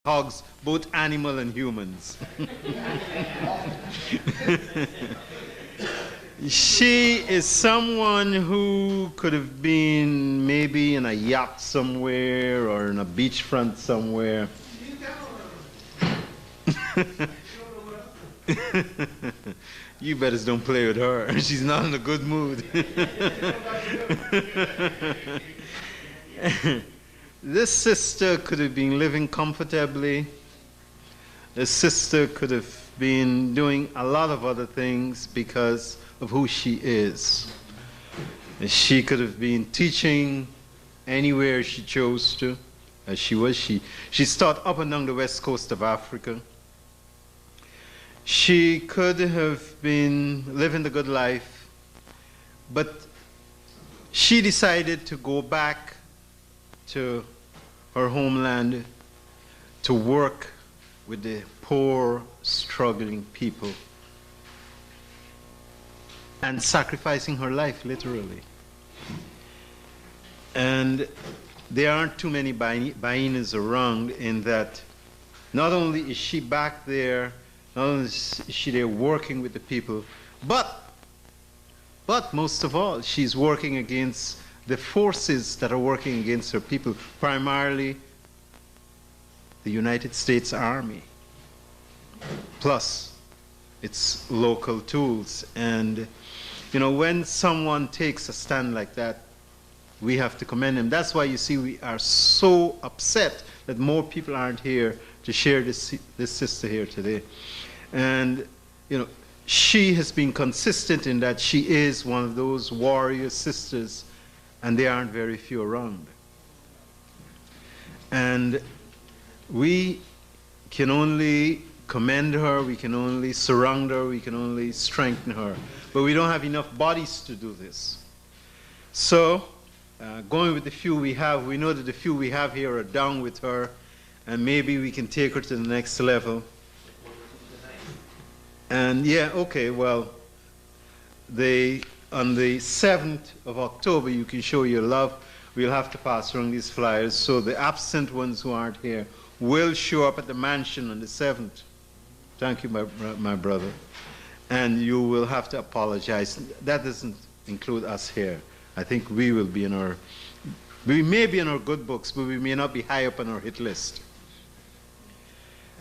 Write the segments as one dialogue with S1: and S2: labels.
S1: hugs both animal and humans. She is someone who could have been maybe in a yacht somewhere or in a beachfront somewhere. You better don't play with her. She's not in a good mood. This sister could have been living comfortably. This sister could have been doing a lot of other things because of who she is. She could have been teaching anywhere she chose to, as she was. She's taught up and down the west coast of Africa. She could have been living the good life, but she decided to go back to her homeland to work with the poor, struggling people, and sacrificing her life, literally. And there aren't too many Bayyinahs around, in that not only is she back there, not only is she there working with the people, but most of all, she's working against the forces that are working against her people, primarily the United States Army, plus its local tools. And, you know, when someone takes a stand like that, we have to commend him. That's why you see we are so upset that more people aren't here to share this sister here today. And, you know, she has been consistent in that she is one of those warrior sisters, and there aren't very few around. And we can only commend her, we can only surround her, we can only strengthen her. But we don't have enough bodies to do this. So, going with the few we have, we know that the few we have here are down with her, and maybe we can take her to the next level. And yeah, okay, well, on the 7th of October, you can show your love. We'll have to pass around these flyers, so the absent ones who aren't here will show up at the mansion on the 7th. Thank you, my brother. And you will have to apologize. That doesn't include us here. I think we will be we may be in our good books, but we may not be high up on our hit list.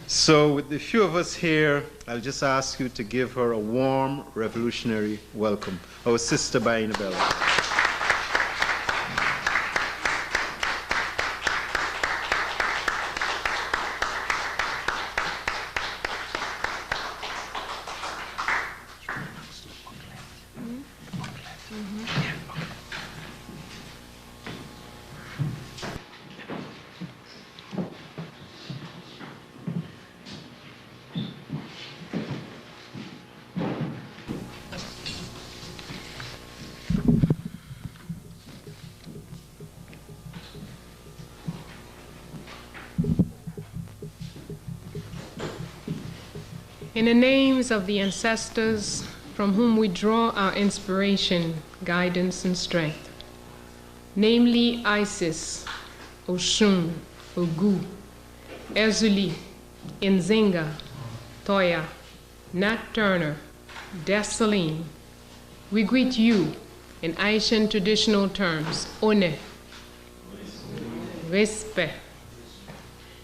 S1: So with the few of us here, I'll just ask you to give her a warm, revolutionary welcome. Our sister Bayyinah Bello.
S2: In the names of the ancestors from whom we draw our inspiration, guidance, and strength, namely Isis, Oshun, Ogu, Ezuli, Nzinga, Toya, Nat Turner, Dessalines, we greet you in Haitian traditional terms, One, respect.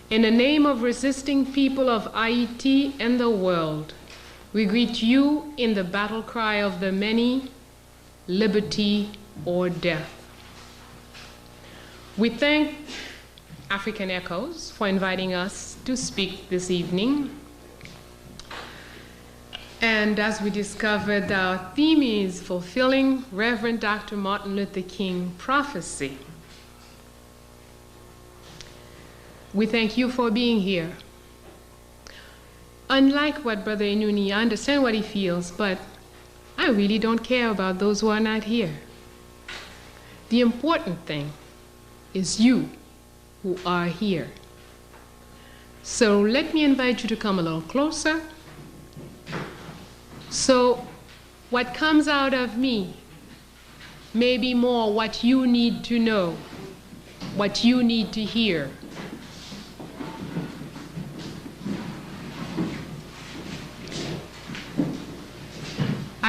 S2: In the name of resisting people of Haiti and the world, we greet you in the battle cry of the many, liberty or death. We thank African Echoes for inviting us to speak this evening. And as we discovered, our theme is fulfilling Reverend Dr. Martin Luther King prophecy. We thank you for being here. Unlike what Brother Inuni, I understand what he feels, but I really don't care about those who are not here. The important thing is you who are here. So let me invite you to come a little closer. So what comes out of me may be more what you need to know, what you need to hear.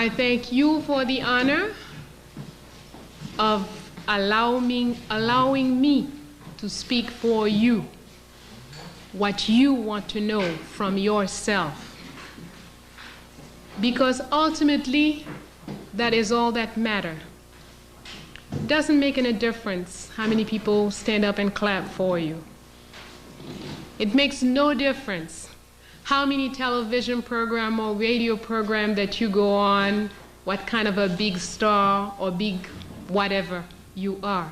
S2: I thank you for the honor of allowing me to speak for you, what you want to know from yourself. Because ultimately, that is all that matters. It doesn't make any difference how many people stand up and clap for you. It makes no difference how many television program or radio program that you go on, what kind of a big star or big whatever you are.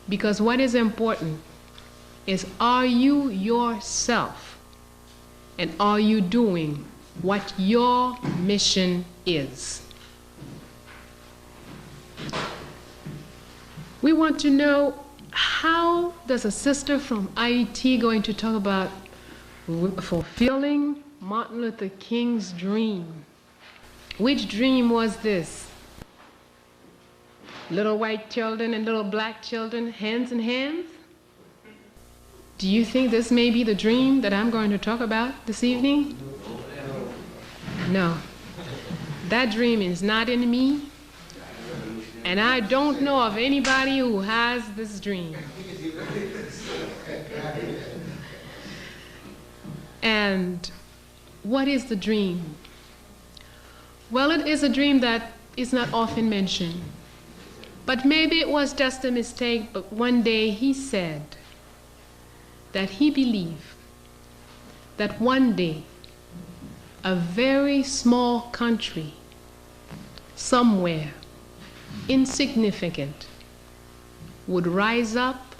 S2: Because what is important is, are you yourself, and are you doing what your mission is? We want to know, how does a sister from Haiti going to talk about fulfilling Martin Luther King's dream? Which dream was this? Little white children and little black children, hands in hands? Do you think this may be the dream that I'm going to talk about this evening? No. That dream is not in me, and I don't know of anybody who has this dream. And what is the dream? Well, it is a dream that is not often mentioned. But maybe it was just a mistake, but one day he said that he believed that one day a very small country, somewhere insignificant, would rise up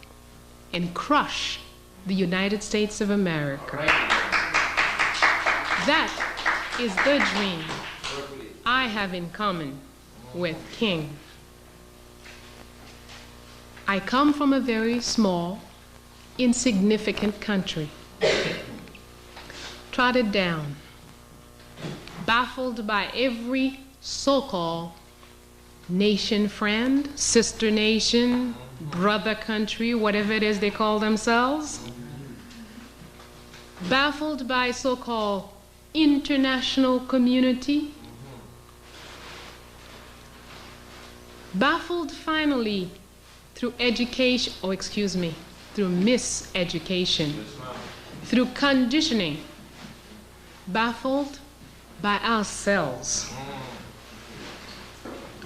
S2: and crush the United States of America. That is the dream I have in common with King. I come from a very small, insignificant country, trodden down, baffled by every so-called nation friend, sister nation, brother country, whatever it is they call themselves, baffled by so-called international community, baffled finally through education, through miseducation, through conditioning, baffled by ourselves,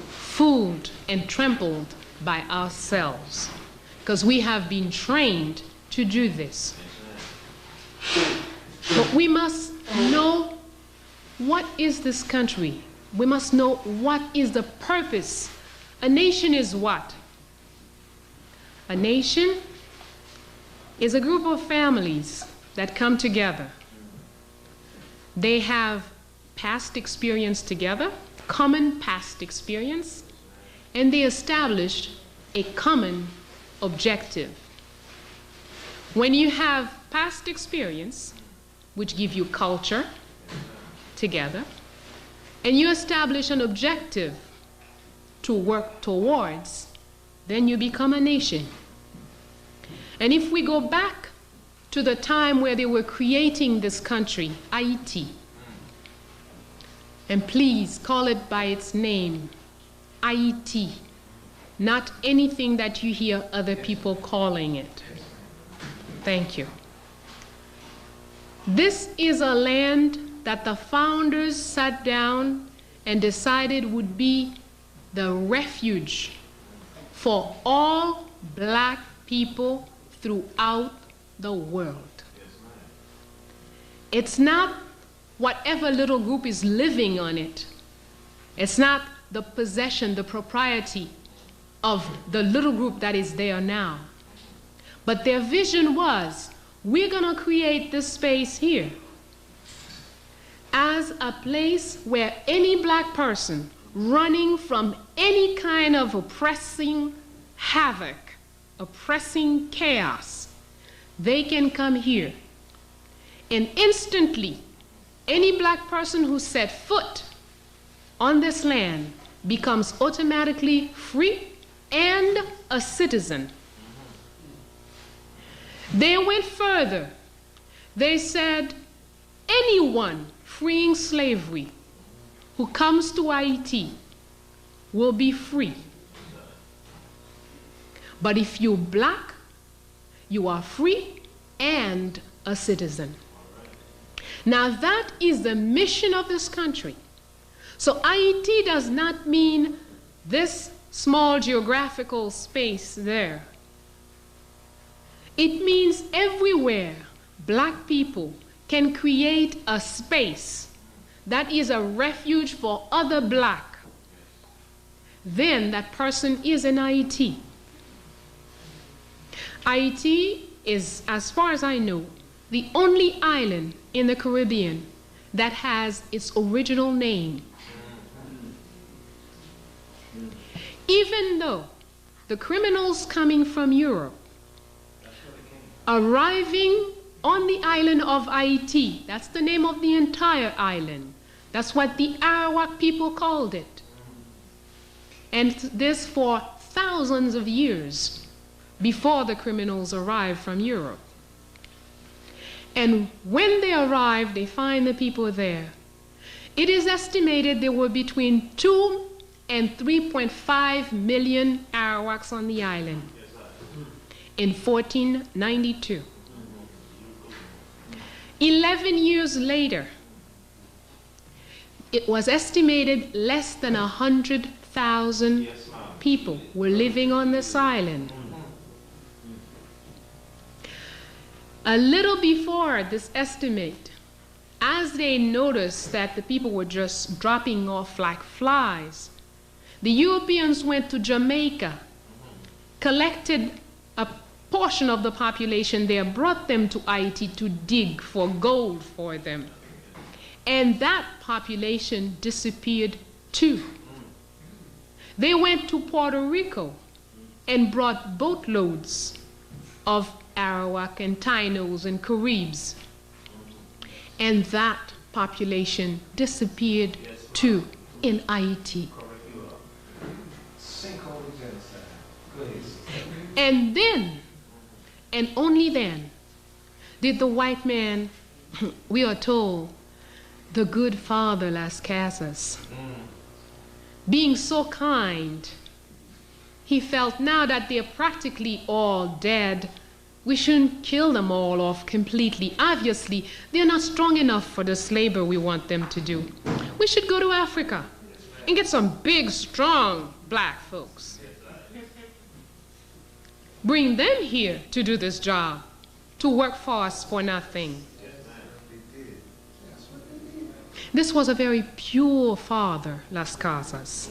S2: fooled and trampled by ourselves, because we have been trained to do this. But we must know, what is this country? We must know what is the purpose. A nation is what? A nation is a group of families that come together. They have past experience together, common past experience, and they established a common objective. When you have past experience, which give you culture together, and you establish an objective to work towards, then you become a nation. And if we go back to the time where they were creating this country, Haiti, and please call it by its name, Haiti, not anything that you hear other people calling it. Thank you. This is a land that the founders sat down and decided would be the refuge for all black people throughout the world. It's not whatever little group is living on it. It's not the possession, the propriety of the little group that is there now. But their vision was, we're going to create this space here as a place where any black person running from any kind of oppressing havoc, oppressing chaos, they can come here. And instantly, any black person who set foot on this land becomes automatically free and a citizen. They went further. They said anyone freeing slavery who comes to Haiti will be free. But if you're black, you are free and a citizen. Now that is the mission of this country. So Haiti does not mean this small geographical space there. It means everywhere black people can create a space that is a refuge for other black, then that person is in Haiti. Haiti is, as far as I know, the only island in the Caribbean that has its original name. Even though the criminals coming from Europe, arriving on the island of Haiti, that's the name of the entire island. That's what the Arawak people called it. And this for thousands of years before the criminals arrived from Europe. And when they arrive, they find the people there. It is estimated there were between 2 and 3.5 million Arawaks on the island in 1492. 11 years later, it was estimated less than 100,000 people were living on this island. A little before this estimate, as they noticed that the people were just dropping off like flies, the Europeans went to Jamaica, collected a portion of the population there, brought them to Haiti to dig for gold for them. And that population disappeared too. They went to Puerto Rico and brought boatloads of Arawak and Tainos and Caribs. And that population disappeared too in Haiti. And then, and only then, did the white man, we are told, the good father Las Casas, being so kind, he felt now that they're practically all dead, we shouldn't kill them all off completely. Obviously, they're not strong enough for this labor we want them to do. We should go to Africa and get some big, strong black folks. Bring them here to do this job, to work for us for nothing. This was a very pure father, Las Casas,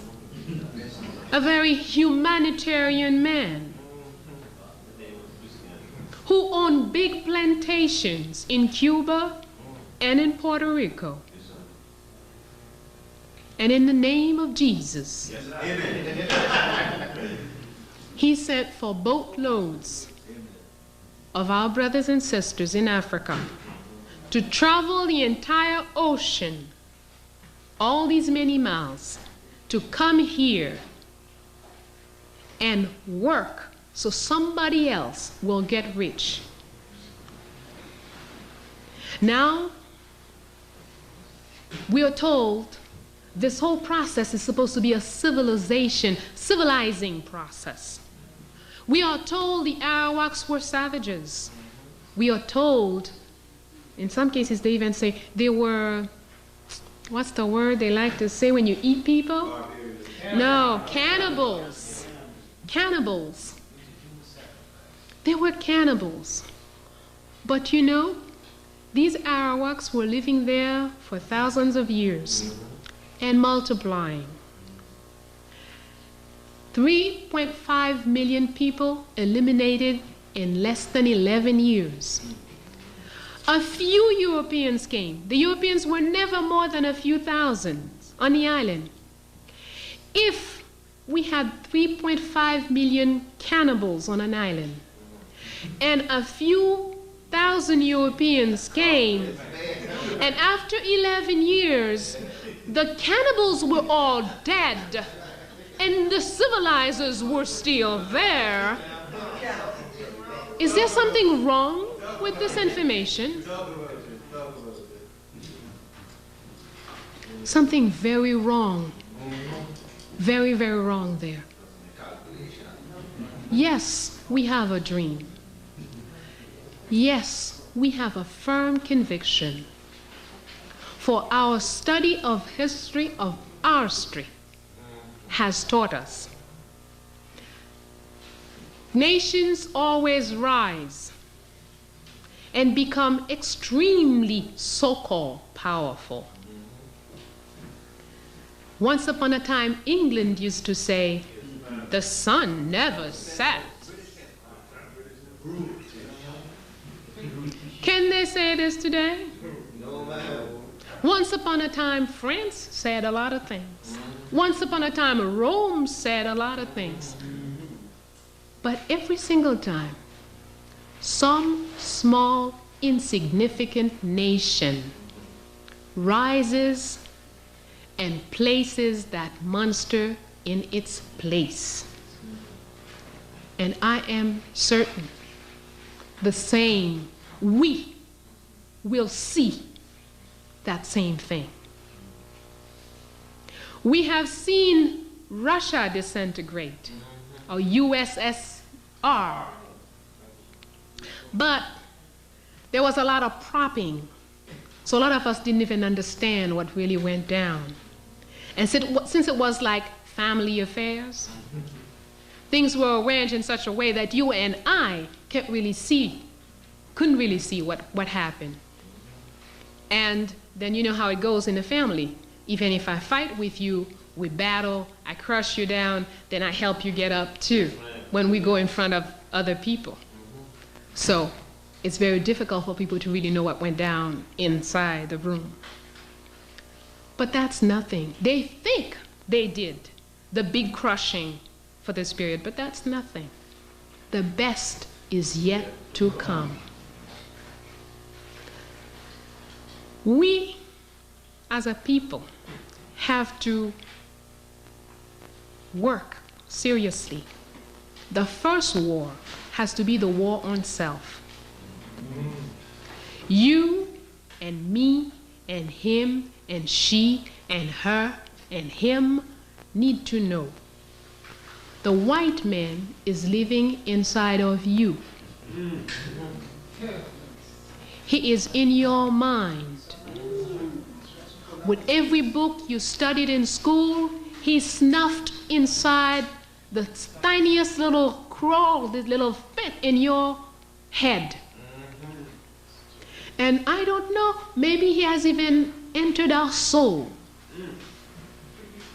S2: a very humanitarian man who owned big plantations in Cuba and in Puerto Rico. And in the name of Jesus, he sent for boatloads of our brothers and sisters in Africa to travel the entire ocean, all these many miles, to come here and work so somebody else will get rich. Now, we are told this whole process is supposed to be a civilizing process. We are told the Arawaks were savages. We are told, in some cases they even say they were, what's the word they like to say when you eat people? No, cannibals. Cannibals. They were cannibals. But you know, these Arawaks were living there for thousands of years and multiplying. 3.5 million people eliminated in less than 11 years. A few Europeans came. The Europeans were never more than a few thousand on the island. If we had 3.5 million cannibals on an island, and a few thousand Europeans came, and after 11 years, the cannibals were all dead, and the civilizers were still there. Is there something wrong with this information? something very wrong. Very, very wrong there. Yes, we have a dream. Yes, we have a firm conviction. For our study of history of our street has taught us. Nations always rise and become extremely so-called powerful. Once upon a time, England used to say, the sun never set. Can they say this today? Once upon a time, France said a lot of things. Once upon a time, Rome said a lot of things. But every single time, some small, insignificant nation rises and places that monster in its place. And I am certain the same, we will see that same thing. We have seen Russia disintegrate, or USSR, but there was a lot of propping, so a lot of us didn't even understand what really went down. And since it was like family affairs, things were arranged in such a way that you and I couldn't really see what happened. And then you know how it goes in the family. Even if I fight with you, we battle, I crush you down, then I help you get up too when we go in front of other people. So it's very difficult for people to really know what went down inside the room. But that's nothing. They think they did the big crushing for this period, but that's nothing. The best is yet to come. We, as a people, have to work seriously. The first war has to be the war on self. You and me and him and she and her and him need to know the white man is living inside of you. He is in your mind. With every book you studied in school, he snuffed inside the tiniest little crawl, this little fit in your head. And I don't know, maybe he has even entered our soul.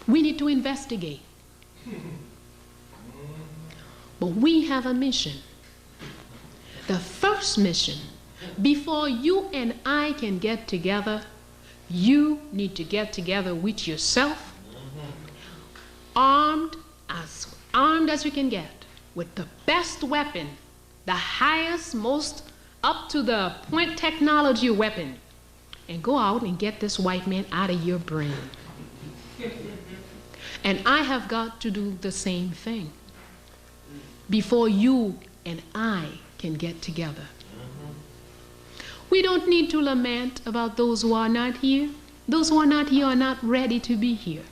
S2: We need to investigate. But we have a mission. The first mission, before you and I can get together, you need to get together with yourself, armed as you can get, with the best weapon, the highest, most up to the point technology weapon, and go out and get this white man out of your brain. And I have got to do the same thing before you and I can get together. We don't need to lament about those who are not here. Those who are not here are not ready to be here.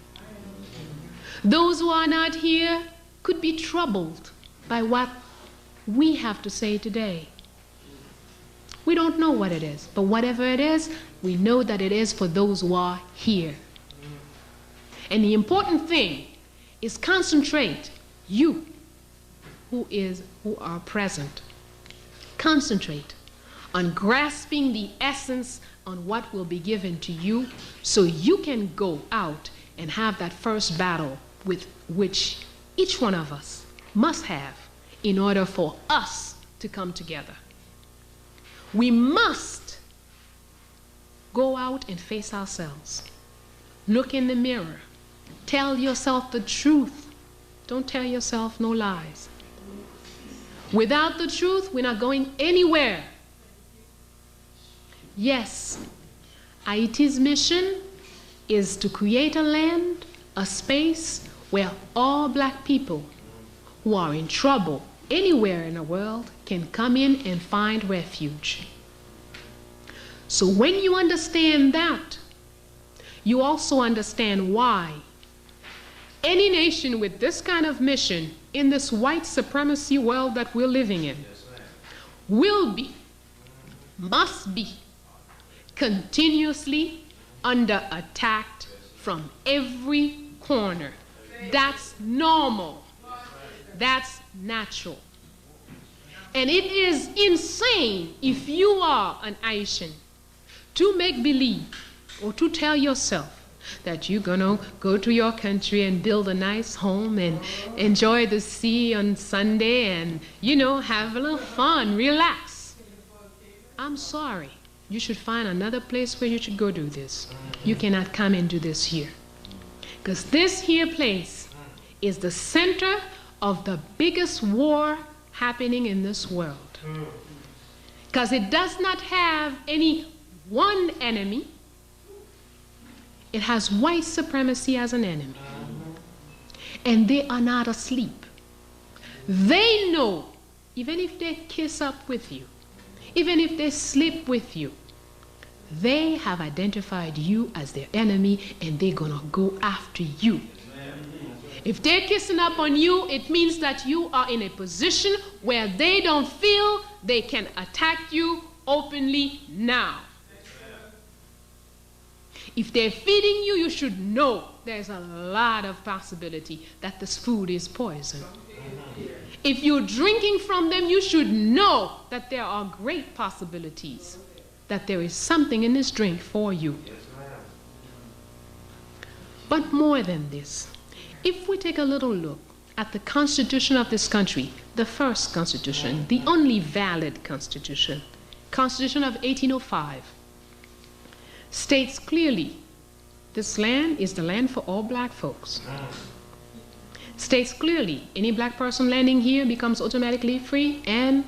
S2: Those who are not here could be troubled by what we have to say today. We don't know what it is, but whatever it is, we know that it is for those who are here. And the important thing is concentrate, you who are present. Concentrate on grasping the essence on what will be given to you so you can go out and have that first battle with which each one of us must have in order for us to come together. We must go out and face ourselves. Look in the mirror. Tell yourself the truth. Don't tell yourself no lies. Without the truth, we're not going anywhere. Yes, Haiti's mission is to create a land, a space where all black people who are in trouble anywhere in the world can come in and find refuge. So when you understand that, you also understand why any nation with this kind of mission in this white supremacy world that we're living in will be, must be, continuously under attack from every corner. That's normal. That's natural. And it is insane if you are an Haitian to make believe or to tell yourself that you're going to go to your country and build a nice home and enjoy the sea on Sunday and, you know, have a little fun, relax. I'm sorry. You should find another place where you should go do this. You cannot come and do this here. Because this here place is the center of the biggest war happening in this world. Because it does not have any one enemy. It has white supremacy as an enemy. And they are not asleep. They know, even if they kiss up with you, even if they sleep with you, they have identified you as their enemy and they're going to go after you. If they're kissing up on you, it means that you are in a position where they don't feel they can attack you openly now. If they're feeding you, you should know there's a lot of possibility that this food is poison. If you're drinking from them, you should know that there are great possibilities that there is something in this drink for you. But more than this, if we take a little look at the Constitution of this country, the first Constitution, the only valid Constitution, Constitution of 1805, states clearly this land is the land for all black folks. States clearly any black person landing here becomes automatically free and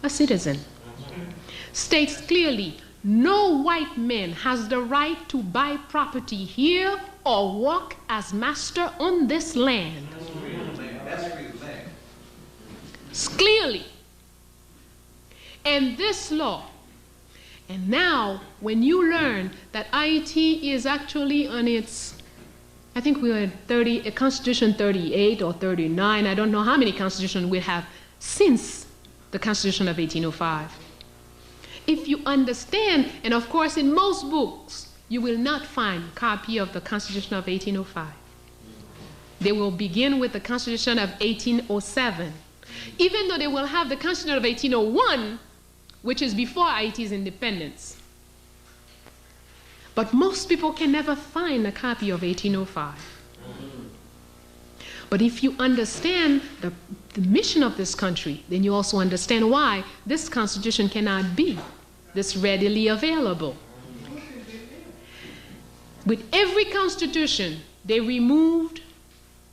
S2: a citizen. States clearly no white man has the right to buy property here or walk as master on this land. Clearly. And this law, and now when you learn that Haiti is actually on its, I think we were at Constitution 38 or 39, I don't know how many constitutions we have since the Constitution of 1805. If you understand, and of course in most books, you will not find a copy of the Constitution of 1805. They will begin with the Constitution of 1807. Even though they will have the Constitution of 1801, which is before Haiti's independence. But most people can never find a copy of 1805. But if you understand the mission of this country, then you also understand why this Constitution cannot be this readily available. With every Constitution, they removed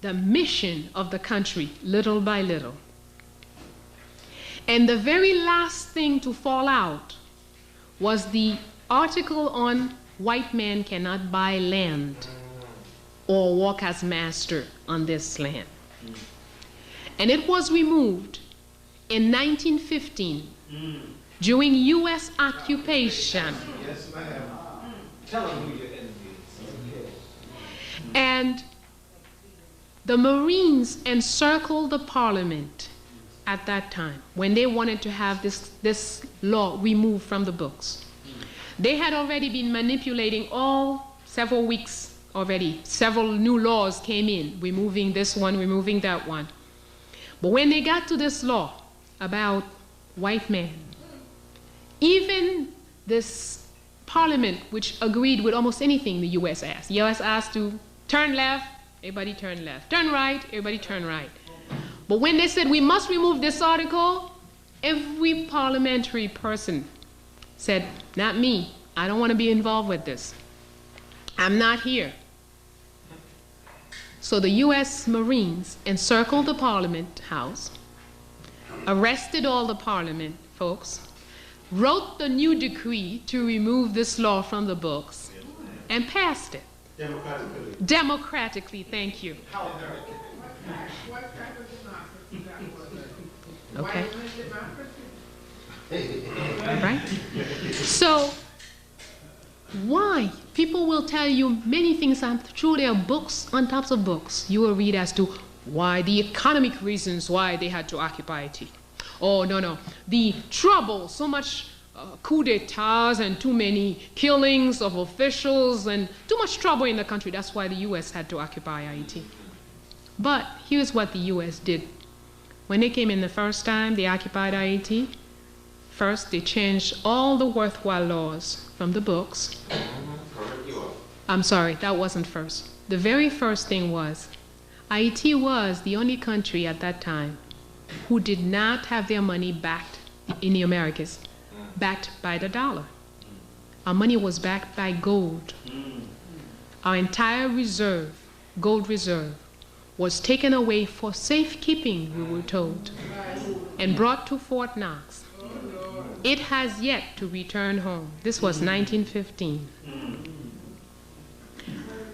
S2: the mission of the country little by little. And the very last thing to fall out was the article on white man cannot buy land or walk as master on this land. And it was removed in 1915 during U.S. occupation.
S3: Yes, ma'am. Tell them who your enemy is.
S2: And the Marines encircled the Parliament at that time when they wanted to have this law removed from the books. They had already been manipulating several weeks already. Several new laws came in, removing this one, removing that one. But when they got to this law about white men, even this Parliament, which agreed with almost anything the U.S. asked. The U.S. asked to turn left, everybody turned left. Turn right, everybody turned right. But when they said we must remove this article, every parliamentary person said, not me. I don't want to be involved with this. I'm not here. So the U.S. Marines encircled the Parliament House, arrested all the Parliament folks, wrote the new decree to remove this law from the books, and passed it.
S3: Democratically.
S2: Democratically, thank you.
S3: How American?
S4: What type of democracy that was?
S2: Okay.
S4: White democracy?
S2: All right. So Why? People will tell you many things through their books on tops of books. You will read as to why, the economic reasons why they had to occupy Haiti. Oh, no. The trouble, so much coup d'etats and too many killings of officials and too much trouble in the country. That's why the U.S. had to occupy Haiti. But here's what the U.S. did. When they came in the first time, they occupied Haiti. First, they changed all the worthwhile laws from the books. I'm sorry, that wasn't first. The very first thing was, Haiti was the only country at that time who did not have their money backed in the Americas, backed by the dollar. Our money was backed by gold. Our entire reserve, gold reserve, was taken away for safekeeping, we were told, and brought to Fort Knox. It has yet to return home. This was 1915.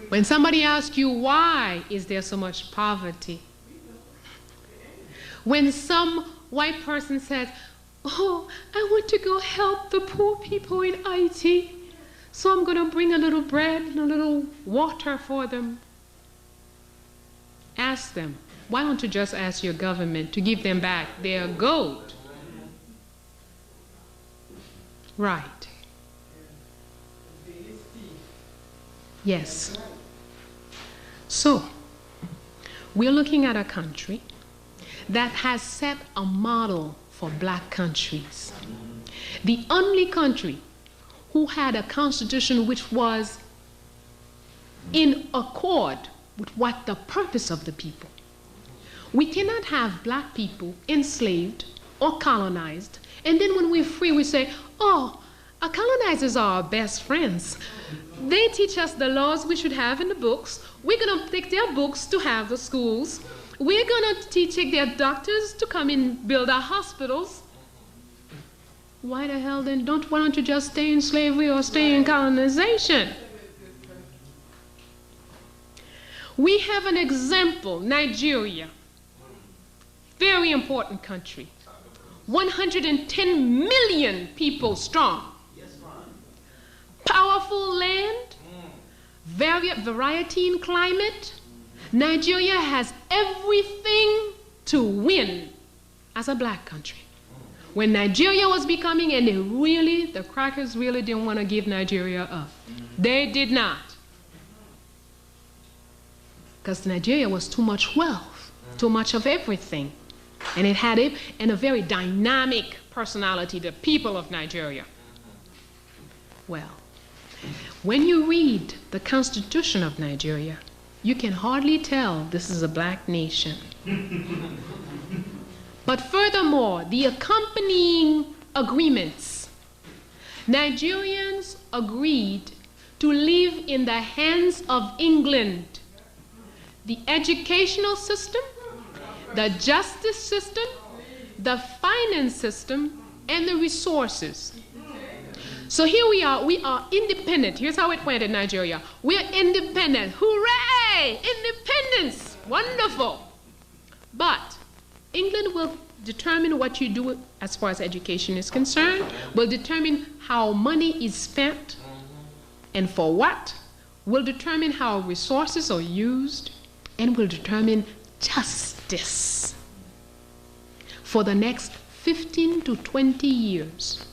S2: When somebody asks you, why is there so much poverty? When some white person says, oh, I want to go help the poor people in Haiti, so I'm going to bring a little bread and a little water for them. Ask them, why don't you just ask your government to give them back their gold? Right. Yes. So, we're looking at a country that has set a model for black countries. The only country who had a constitution which was in accord with what the purpose of the people. We cannot have black people enslaved or colonized, and then when we're free we say, oh, our colonizers are our best friends. They teach us the laws we should have in the books. We're going to take their books to have the schools. We're going to take their doctors to come and build our hospitals. Why the hell then why don't you just stay in slavery or stay in colonization? We have an example, Nigeria, very important country, 110 million people strong, powerful land, variety in climate. Nigeria has everything to win as a black country. When Nigeria was becoming, and the crackers really didn't want to give Nigeria up. They did not. Because Nigeria was too much wealth, too much of everything. And it had a very dynamic personality, the people of Nigeria. Well, when you read the Constitution of Nigeria, you can hardly tell this is a black nation. But furthermore, the accompanying agreements, Nigerians agreed to live in the hands of England. The educational system, the justice system, the finance system, and the resources. So here we are independent. Here's how it went in Nigeria. We're independent. Hooray! Independence! Wonderful. But England will determine what you do as far as education is concerned, will determine how money is spent and for what, will determine how resources are used, and will determine justice for the next 15 to 20 years.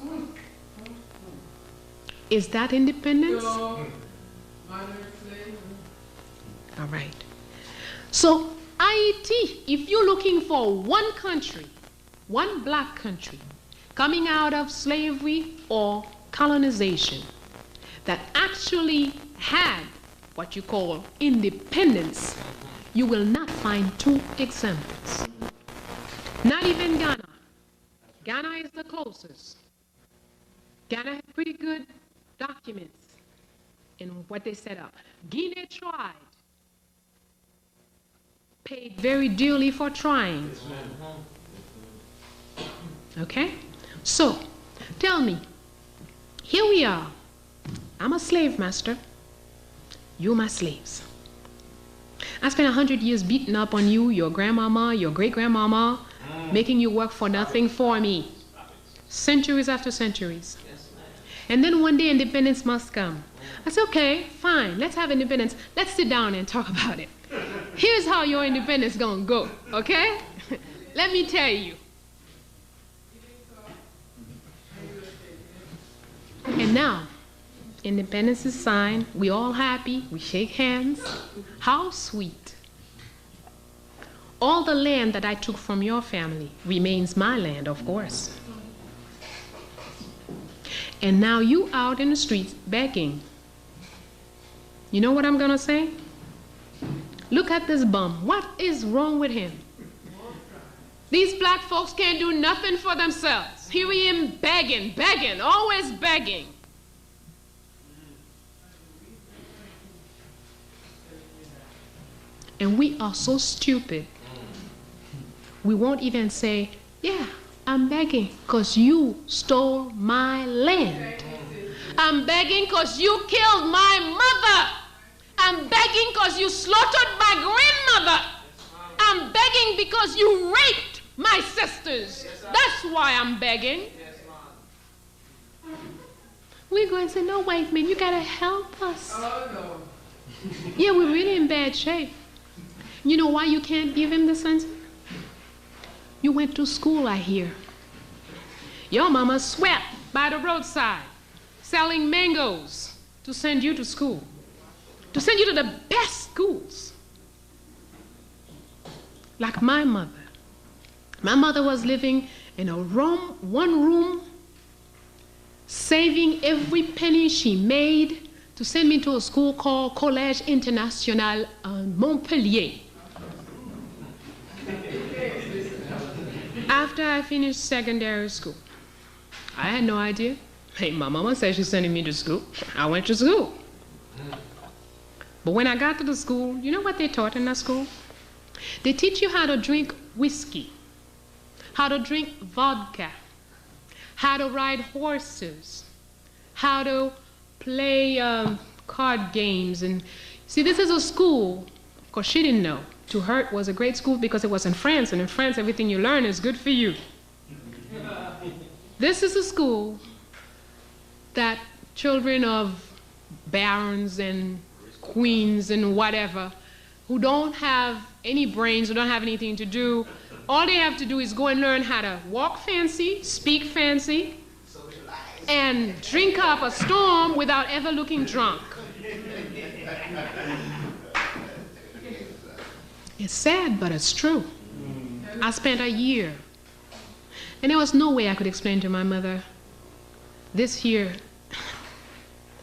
S2: Is that independence?
S4: No.
S2: All right. So Haiti, if you're looking for one country, one black country, coming out of slavery or colonization, that actually had what you call independence, you will not find two examples. Not even Ghana. Ghana is the closest. Ghana had pretty good documents in what they set up. Guinea tried. Paid very dearly for trying. Okay? So, tell me, here we are. I'm a slave master. You're my slaves. I spent 100 years beating up on you, your grandmama, your great-grandmama, making you work for nothing for me. Centuries after centuries. And then one day independence must come. I said, okay, fine, let's have independence. Let's sit down and talk about it. Here's how your independence gonna go, okay? Let me tell you. And now, independence is signed. We all happy. We shake hands. How sweet. All the land that I took from your family remains my land, of course. And now you out in the streets begging. You know what I'm gonna say? Look at this bum. What is wrong with him? These black folks can't do nothing for themselves. Here we am begging, begging, always begging. And we are so stupid. We won't even say, yeah, I'm begging because you stole my land. I'm begging because you killed my mother. I'm begging because you slaughtered my grandmother. I'm begging because you raped my sisters. That's why I'm begging. We're going to say, no, white man, you got to help us.
S4: Oh, no.
S2: Yeah, we're really in bad shape. You know why you can't give him the sense? You went to school, I hear. Your mama sweat by the roadside, selling mangoes to send you to school, to send you to the best schools. Like my mother. My mother was living in a room, one room, saving every penny she made to send me to a school called Collège International Montpellier. After I finished secondary school, I had no idea. Hey, my mama said she's sending me to school. I went to school. But when I got to the school, you know what they taught in that school? They teach you how to drink whiskey, how to drink vodka, how to ride horses, how to play card games. And see, this is a school, of course she didn't know. To her it was a great school because it was in France, and in France everything you learn is good for you. This is a school that children of barons and queens and whatever, who don't have any brains, who don't have anything to do, all they have to do is go and learn how to walk fancy, speak fancy, and drink up a storm without ever looking drunk. It's sad, but it's true. I spent a year, and there was no way I could explain to my mother, this here,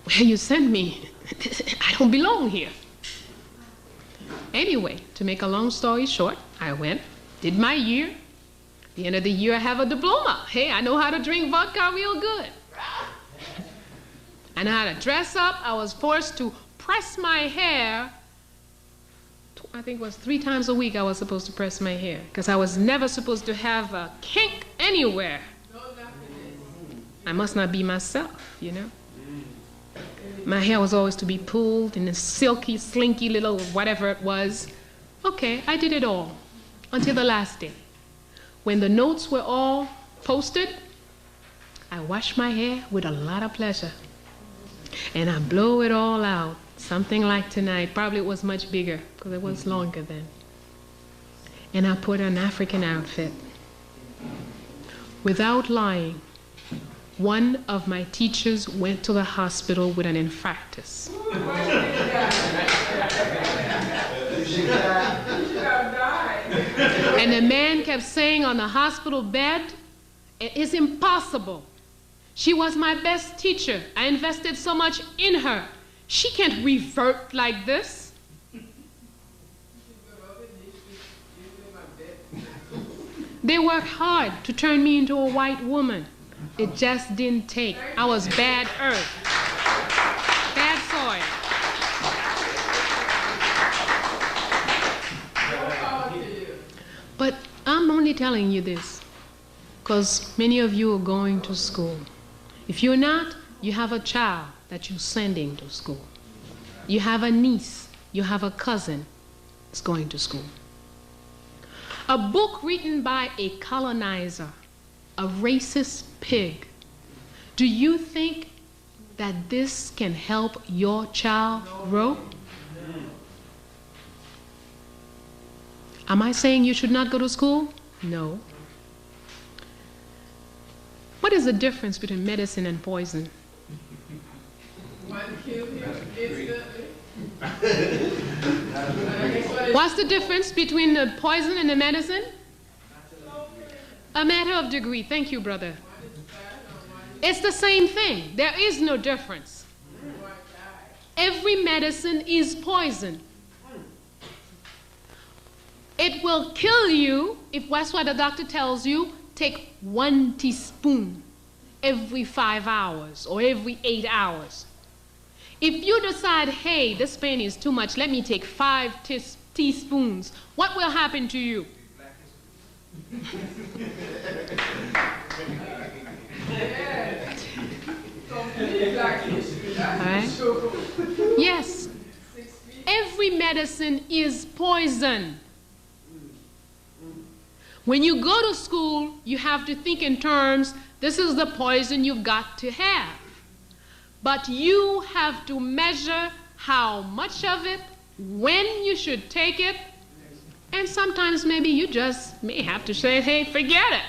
S2: where you sent me, I don't belong here. Anyway, to make a long story short, I went, did my year. At the end of the year, I have a diploma. Hey, I know how to drink vodka real good. I know how to dress up. I was forced to press my hair. I think it was 3 times a week I was supposed to press my hair because I was never supposed to have a kink anywhere. I must not be myself, you know. My hair was always to be pulled in a silky, slinky little whatever it was. Okay, I did it all until the last day. When the notes were all posted, I washed my hair with a lot of pleasure. And I blow it all out. Something like tonight. Probably it was much bigger because it was longer then. And I put an African outfit. Without lying, one of my teachers went to the hospital with an infarctus. And the man kept saying on the hospital bed, it is impossible. She was my best teacher. I invested so much in her. She can't revert like this. They worked hard to turn me into a white woman. It just didn't take. I was bad earth, bad soil. But I'm only telling you this because many of you are going to school. If you're not, you have a child that you're sending to school. You have a niece, you have a cousin that's going to school. A book written by a colonizer, a racist pig. Do you think that this can help your child grow? Am I saying you should not go to school? No. What is the difference between medicine and poison?
S4: One kills him instantly.
S2: What's the difference between the poison and the medicine? A matter of degree. Thank you, brother. It's the same thing. There is no difference. Every medicine is poison. It will kill you if that's what the doctor tells you. Take 1 teaspoon every 5 hours or every 8 hours. If you decide, hey, this pain is too much, let me take 5 teaspoons, what will happen to you? Right? Yes. Every medicine is poison. When you go to school, you have to think in terms, this is the poison you've got to have. But you have to measure how much of it, when you should take it, and sometimes maybe you just may have to say, hey, forget it.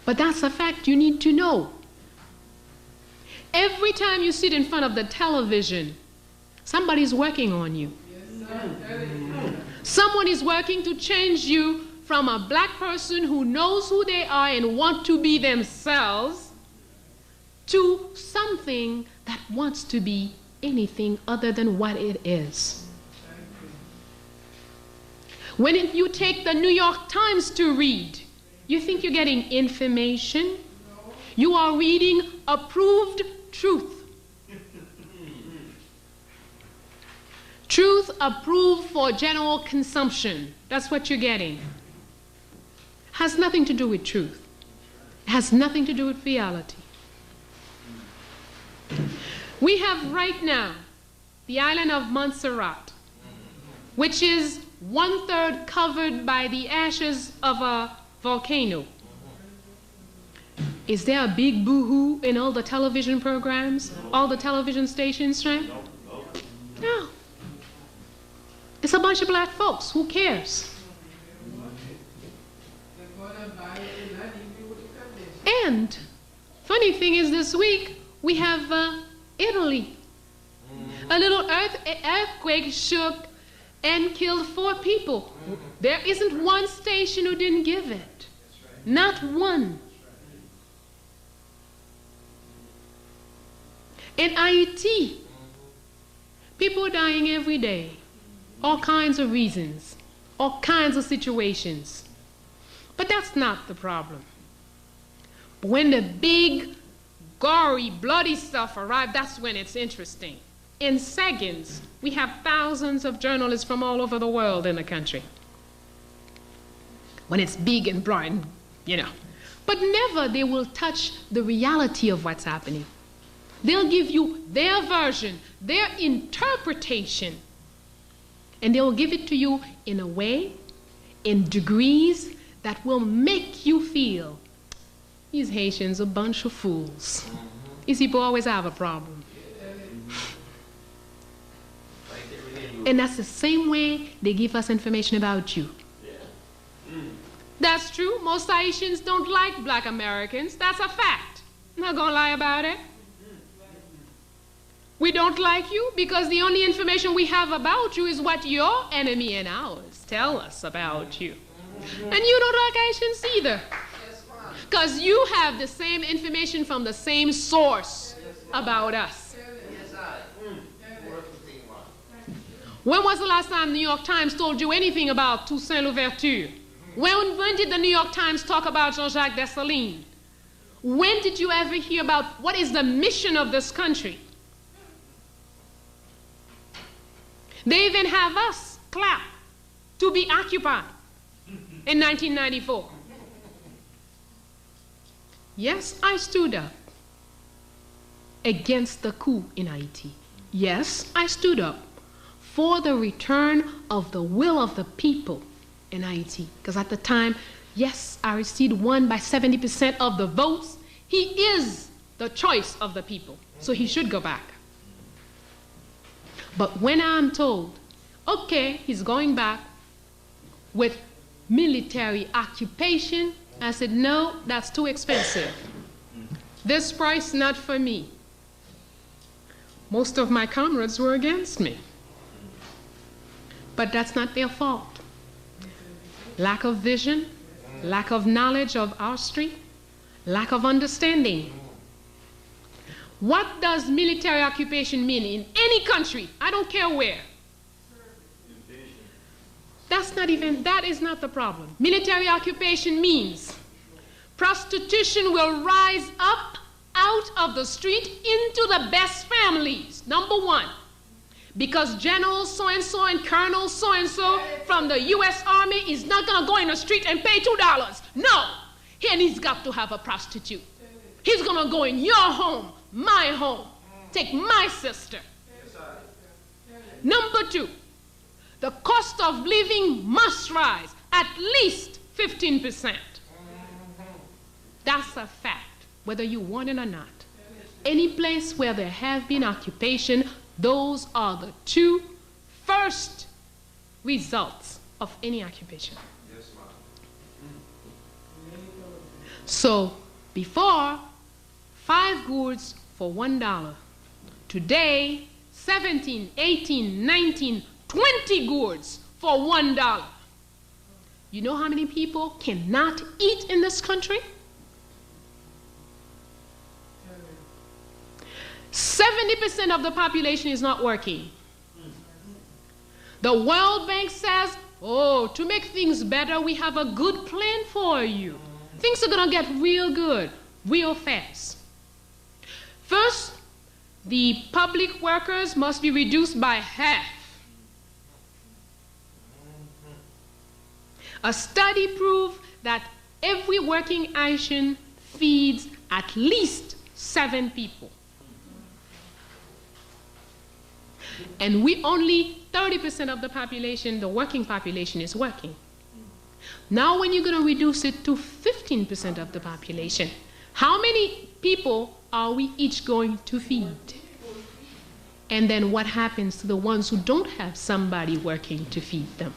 S2: But that's a fact you need to know. Every time you sit in front of the television, somebody's working on you. Someone is working to change you from a black person who knows who they are and want to be themselves to something that wants to be anything other than what it is. When you take the New York Times to read, you think you're getting information? You are reading approved truth. Truth approved for general consumption. That's what you're getting. Has nothing to do with truth. Has nothing to do with reality. We have right now the island of Montserrat, which is 1/3 covered by the ashes of a volcano. Is there a big boo-hoo in all the television programs, all the television stations, right? No. It's a bunch of black folks. Who cares? And funny thing is, this week we have Italy. A little earthquake shook and killed 4 people. There isn't one station who didn't give it. Not one. In Haiti, people are dying every day. All kinds of reasons, all kinds of situations. But that's not the problem. When the big, gory, bloody stuff arrives, that's when it's interesting. In seconds, we have thousands of journalists from all over the world in the country. When it's big and bright, you know. But never they will touch the reality of what's happening. They'll give you their version, their interpretation. And they will give it to you in a way, in degrees, that will make you feel these Haitians are a bunch of fools. These people always have a problem. And that's the same way they give us information about you. That's true. Most Haitians don't like black Americans. That's a fact. I'm not going to lie about it. We don't like you because the only information we have about you is what your enemy and ours tell us about you. And you don't like Haitians either. Because you have the same information from the same source about us. When was the last time the New York Times told you anything about Toussaint Louverture? When did the New York Times talk about Jean-Jacques Dessalines? When did you ever hear about what is the mission of this country? They even have us clap to be occupied in 1994. Yes, I stood up against the coup in Haiti. Yes, I stood up for the return of the will of the people in Haiti. Because at the time, yes, Aristide won by 70% of the votes, He is the choice of the people, so he should go back. But when I'm told, okay, he's going back with military occupation, I said, no, that's too expensive. This price, not for me. Most of my comrades were against me. But that's not their fault. Lack of vision, lack of knowledge of our street, lack of understanding. What does military occupation mean in any country? I don't care where. That is not the problem. Military occupation means prostitution will rise up out of the street into the best families, number one. Because General so-and-so and Colonel so-and-so from the U.S. Army is not going to go in the street and pay $2. No, and he's got to have a prostitute. He's going to go in your home, my home, take my sister. Number two, the cost of living must rise at least 15%. That's a fact, whether you want it or not. Any place where there have been occupation, those are the two first results of any occupation. Yes, ma'am. So before, 5 goods for $1. Today, 17, 18, 19, 20 goods for $1. You know how many people cannot eat in this country? 70% of the population is not working. The World Bank says, oh, to make things better, we have a good plan for you. Things are going to get real good, real fast. First, the public workers must be reduced by half. A study proved that every working Haitian feeds at least 7 people. And we only 30% of the population, the working population, is working. Now when you're going to reduce it to 15% of the population, how many people are we each going to feed? And then what happens to the ones who don't have somebody working to feed them?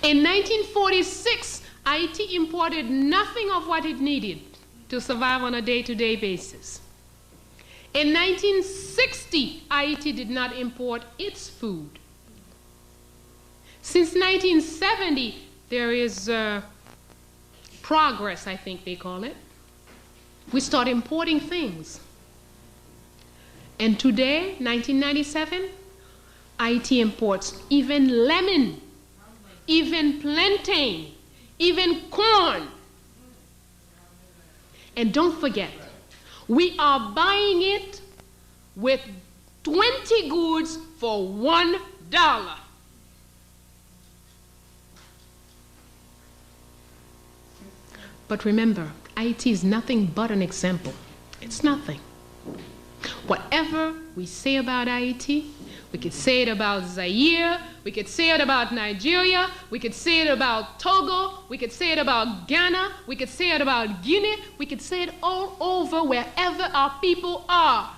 S2: In 1946, Haiti imported nothing of what it needed to survive on a day-to-day basis. In 1960, Haiti did not import its food. Since 1970, there is progress, I think they call it. We start importing things. And today, 1997, Haiti imports even lemon, even plantain, even corn. And don't forget, we are buying it with 20 goods for $1. But remember, Haiti is nothing but an example. It's nothing. Whatever we say about Haiti, we could say it about Zaire, we could say it about Nigeria, we could say it about Togo, we could say it about Ghana, we could say it about Guinea, we could say it all over wherever our people are.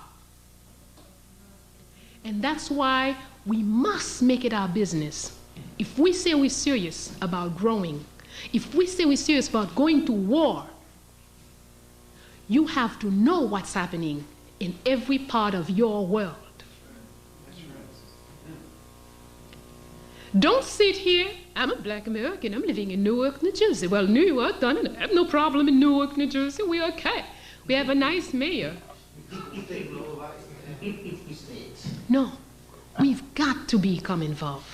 S2: And that's why we must make it our business. If we say we're serious about growing, if we say we're serious about going to war, you have to know what's happening in every part of your world. Don't sit here, I'm a black American, I'm living in Newark, New Jersey. Well, New York, I have no problem in Newark, New Jersey, we're okay. We have a nice mayor. No, we've got to become involved.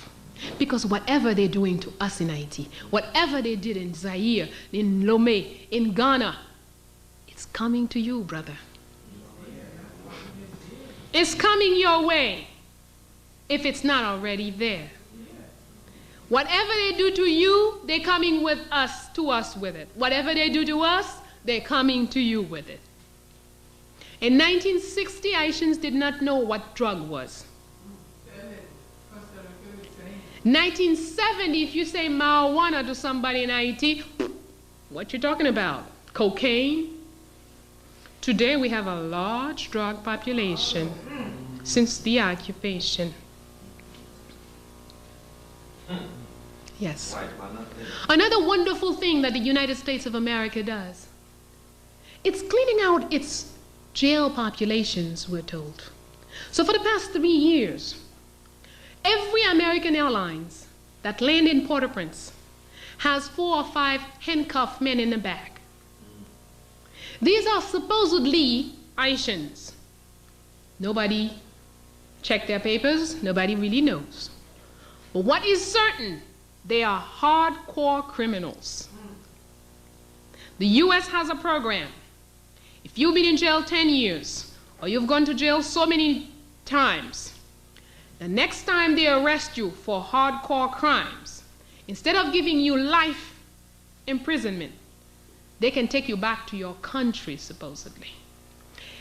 S2: Because whatever they're doing to us in Haiti, whatever they did in Zaire, in Lomé, in Ghana, it's coming to you, brother. It's coming your way, if it's not already there. Whatever they do to you, they're coming with us, to us with it. Whatever they do to us, they're coming to you with it. In 1960, Haitians did not know what drug was. 1970, if you say marijuana to somebody in Haiti, What you talking about? Cocaine? Today we have a large drug population since the occupation. Yes. Another wonderful thing that the United States of America does, it's cleaning out its jail populations, we're told. So for the past 3 years, every American Airlines that land in Port-au-Prince has 4 or 5 handcuffed men in the back. These are supposedly Haitians. Nobody checked their papers, nobody really knows. But what is certain, they are hardcore criminals. The US has a program. If you've been in jail 10 years, or you've gone to jail so many times, the next time they arrest you for hardcore crimes, instead of giving you life imprisonment, they can take you back to your country, supposedly.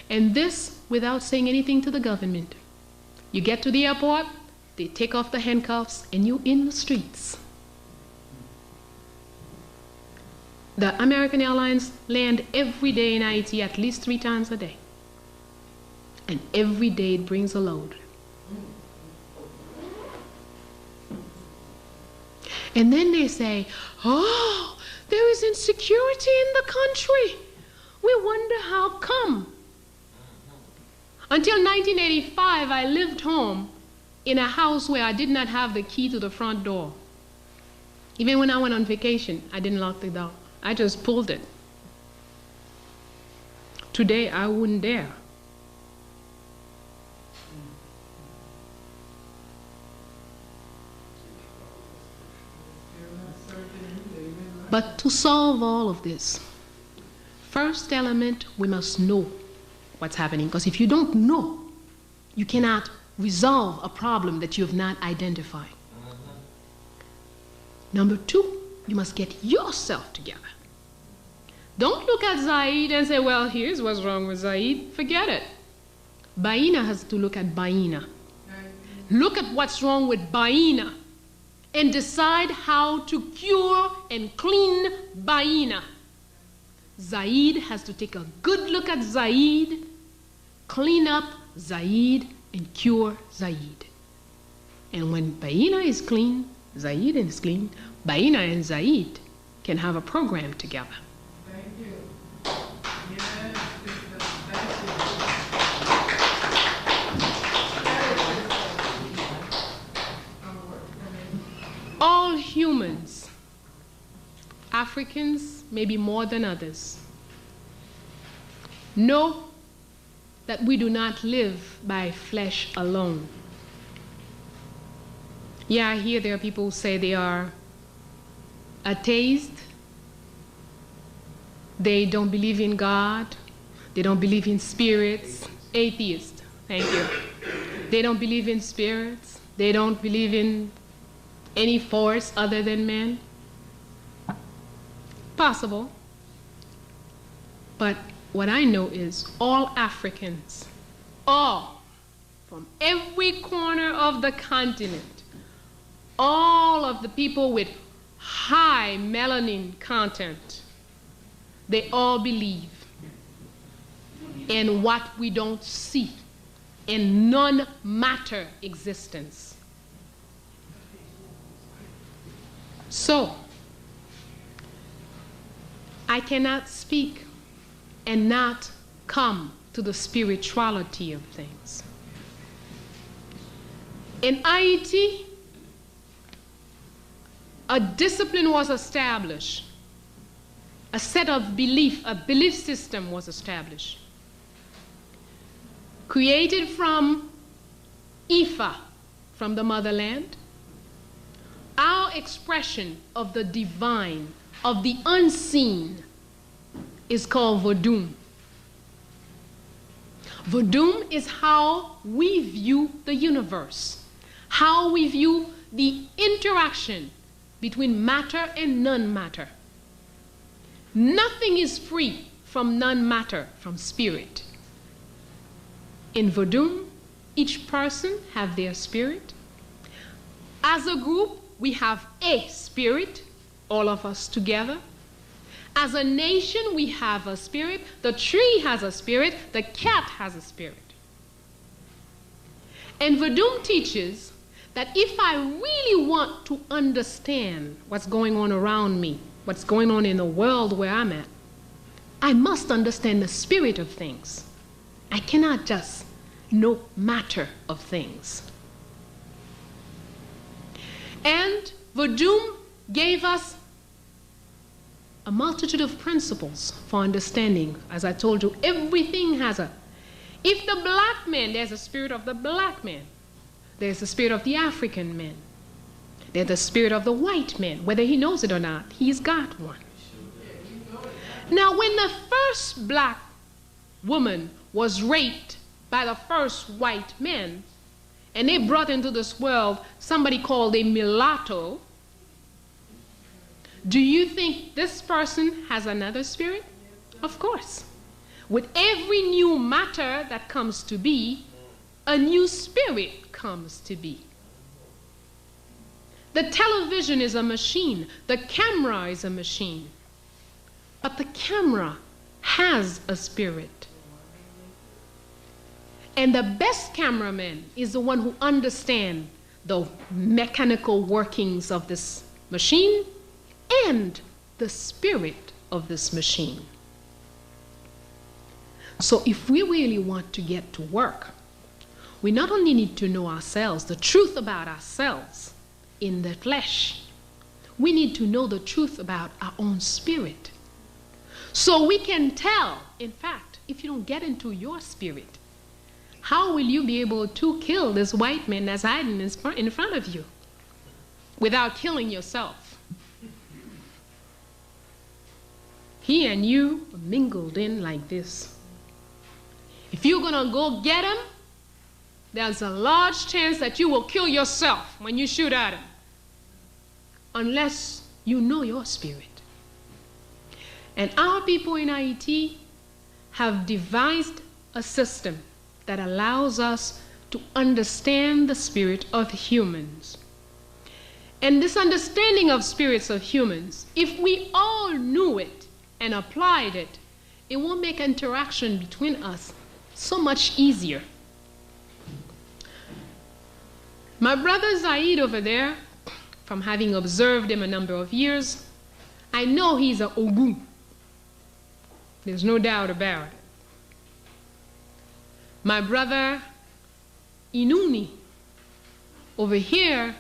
S2: And this without saying anything to the government. You get to the airport, they take off the handcuffs, and you're in the streets. The American Airlines land every day in Haiti at least 3 times a day. And every day it brings a load. And then they say, oh, there is insecurity in the country. We wonder how come. Until 1985, I lived home in a house where I did not have the key to the front door. Even when I went on vacation, I didn't lock the door. I just pulled it. Today, I wouldn't dare. But to solve all of this, first element, we must know what's happening. Because if you don't know, you cannot resolve a problem that you have not identified. Number 2, you must get yourself together. Don't look at Zaid and say, well, here's what's wrong with Zaid. Forget it. Bayyinah has to look at Bayyinah. Look at what's wrong with Bayyinah and decide how to cure and clean Bayyinah. Zaid has to take a good look at Zaid, clean up Zaid, and cure Zaid. And when Bayyinah is clean, Zaid is clean, Bayyinah and Zaid can have a program together.
S4: Thank you. Yes, sister, thank you.
S2: All humans, Africans maybe more than others, know that we do not live by flesh alone. Yeah, I hear there are people who say they are atheist. They don't believe in God. They don't believe in spirits. Atheist, thank you. They don't believe in spirits. They don't believe in any force other than man. Possible. But what I know is all Africans, all, from every corner of the continent, all of the people with high melanin content, they all believe in what we don't see, in non-matter existence. So, I cannot speak and not come to the spirituality of things. In Haiti, a discipline was established. A set of belief, a belief system was established. Created from Ifa, from the motherland. Our expression of the divine, of the unseen, is called Vodun. Vodun is how we view the universe, how we view the interaction between matter and non-matter. Nothing is free from non-matter, from spirit. In Vodun, each person have their spirit. As a group, we have a spirit, all of us together. As a nation, we have a spirit. The tree has a spirit. The cat has a spirit. And Verdum teaches that if I really want to understand what's going on around me, what's going on in the world where I'm at, I must understand the spirit of things. I cannot just know matter of things. And Verdum gave us a multitude of principles for understanding. As I told you, everything has a... If the black man, there's a spirit of the black man. There's the spirit of the African man. There's the spirit of the white man. Whether he knows it or not, he's got one. Now, when the first black woman was raped by the first white man, and they brought into this world somebody called a mulatto, do you think this person has another spirit? Of course. With every new matter that comes to be, a new spirit comes to be. The television is a machine. The camera is a machine. But the camera has a spirit. And the best cameraman is the one who understands the mechanical workings of this machine and the spirit of this machine. So if we really want to get to work, we not only need to know ourselves, the truth about ourselves in the flesh, we need to know the truth about our own spirit. So we can tell, in fact, if you don't get into your spirit, how will you be able to kill this white man that's hiding in front of you without killing yourself? He and you are mingled in like this. If you're going to go get him, there's a large chance that you will kill yourself when you shoot at him, unless you know your spirit. And our people in Haiti have devised a system that allows us to understand the spirit of humans. And this understanding of spirits of humans, if we all knew it and applied it, it will make interaction between us so much easier. My brother Zaid over there, from having observed him a number of years, I know he's an Ogun. There's no doubt about it. My brother Inuni over here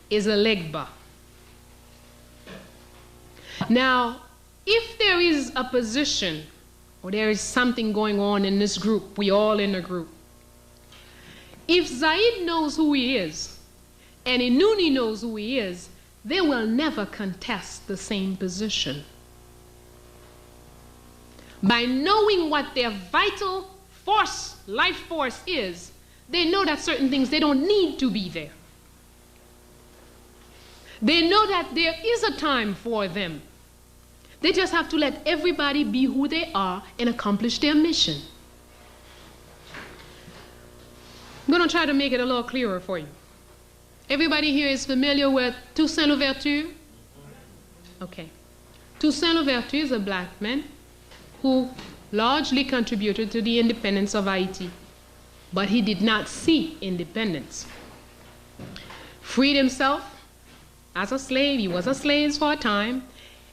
S2: is a Legba. Now, if there is a position or there is something going on in this group, we all in a group, if Zaid knows who he is and Inuni knows who he is, they will never contest the same position. By knowing what their vital force, life force is, they know that certain things, they don't need to be there. They know that there is a time for them. They just have to let everybody be who they are and accomplish their mission. I'm going to try to make it a little clearer for you. Everybody here is familiar with Toussaint Louverture? Okay. Toussaint Louverture is a black man who largely contributed to the independence of Haiti, but he did not seek independence. Freed himself as a slave. He was a slave for a time,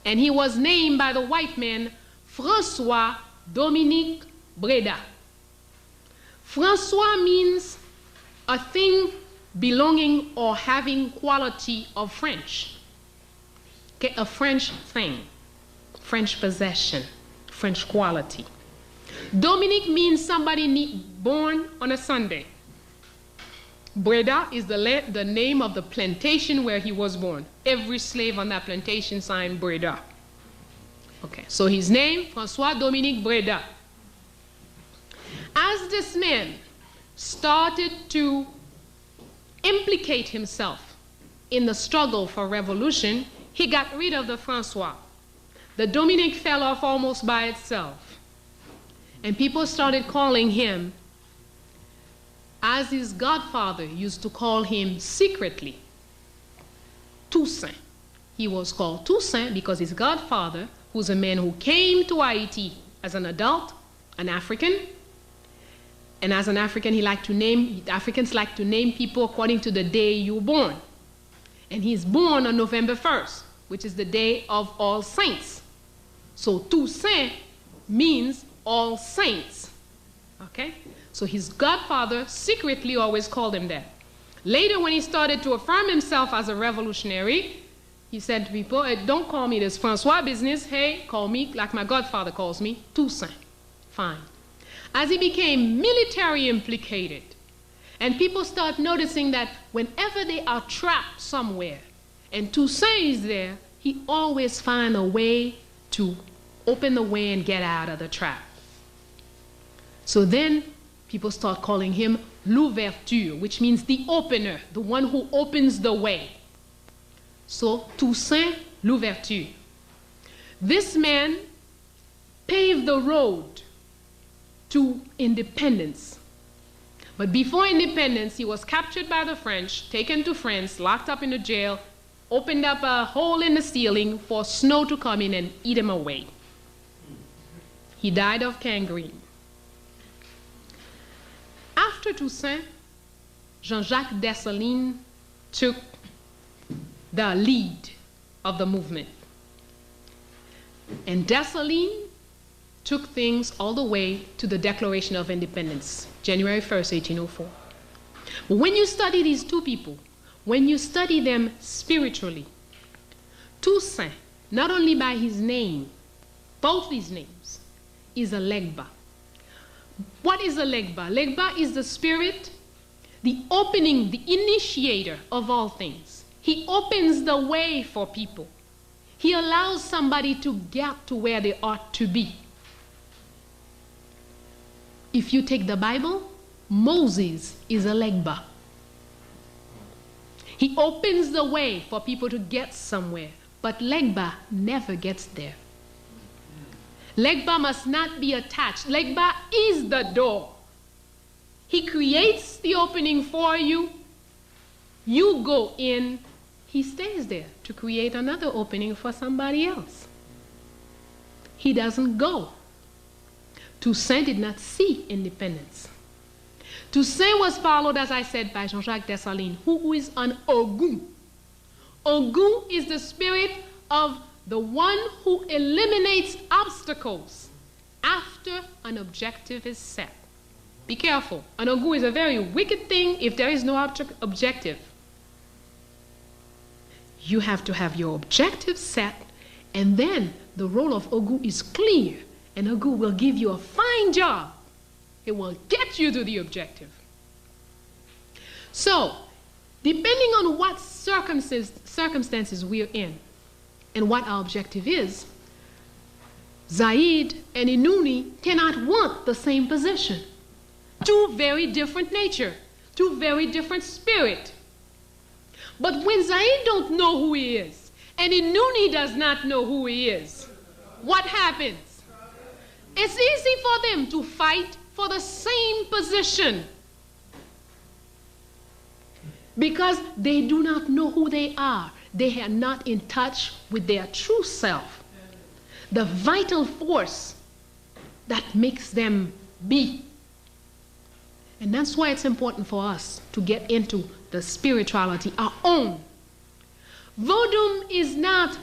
S2: and he was named by the white man François Dominique Breda. François means a thing belonging or having quality of French. Okay, a French thing, French possession, French quality. Dominique means somebody born on a Sunday. Breda is the name of the plantation where he was born. Every slave on that plantation signed Breda. Okay, so his name, François Dominique Breda. As this man started to implicate himself in the struggle for revolution, he got rid of the François. The Dominique fell off almost by itself. And people started calling him, as his godfather used to call him secretly, Toussaint. he was called Toussaint because his godfather, who's a man who came to Haiti as an adult, an African, and as an African, Africans like to name people according to the day you were born. And he's born on November 1st, which is the day of All Saints. So Toussaint means All Saints. Okay? So his godfather secretly always called him that. Later, when he started to affirm himself as a revolutionary, he said to people, hey, don't call me this Francois business. Hey, call me like my godfather calls me, Toussaint. Fine. As he became military implicated, and people start noticing that whenever they are trapped somewhere, and Toussaint is there, he always finds a way to open the way and get out of the trap. So then people start calling him l'ouverture, which means the opener, the one who opens the way. So Toussaint l'ouverture. This man paved the road to independence. But before independence, he was captured by the French, taken to France, locked up in a jail, opened up a hole in the ceiling for snow to come in and eat him away. He died of gangrene. After Toussaint, Jean-Jacques Dessalines took the lead of the movement. And Dessalines took things all the way to the Declaration of Independence, January 1st, 1804. But when you study these two people, when you study them spiritually, Toussaint, not only by his name, both these names, is a legba. What is a legba? Legba is the spirit, the opening, the initiator of all things. He opens the way for people. He allows somebody to get to where they ought to be. If you take the Bible, Moses is a legba. He opens the way for people to get somewhere, but legba never gets there. Legba must not be attached. Legba is the door. He creates the opening for you. You go in. He stays there to create another opening for somebody else. He doesn't go. Toussaint did not see independence. Toussaint was followed, as I said, by Jean-Jacques Dessalines, who is an Ogun. Ogun is the spirit of the one who eliminates obstacles after an objective is set. Be careful. An Ogun is a very wicked thing if there is no objective. You have to have your objective set, and then the role of Ogun is clear, and Ogun will give you a fine job. It will get you to the objective. So, depending on what circumstances we're in and what our objective is, Zaid and Inuni cannot want the same position. Two very different nature, two very different spirit. But when Zaid don't know who he is, and Inuni does not know who he is, what happens? It's easy for them to fight for the same position because they do not know who they are. They are not in touch with their true self, the vital force that makes them be. And that's why it's important for us to get into the spirituality, our own. Vodou is not,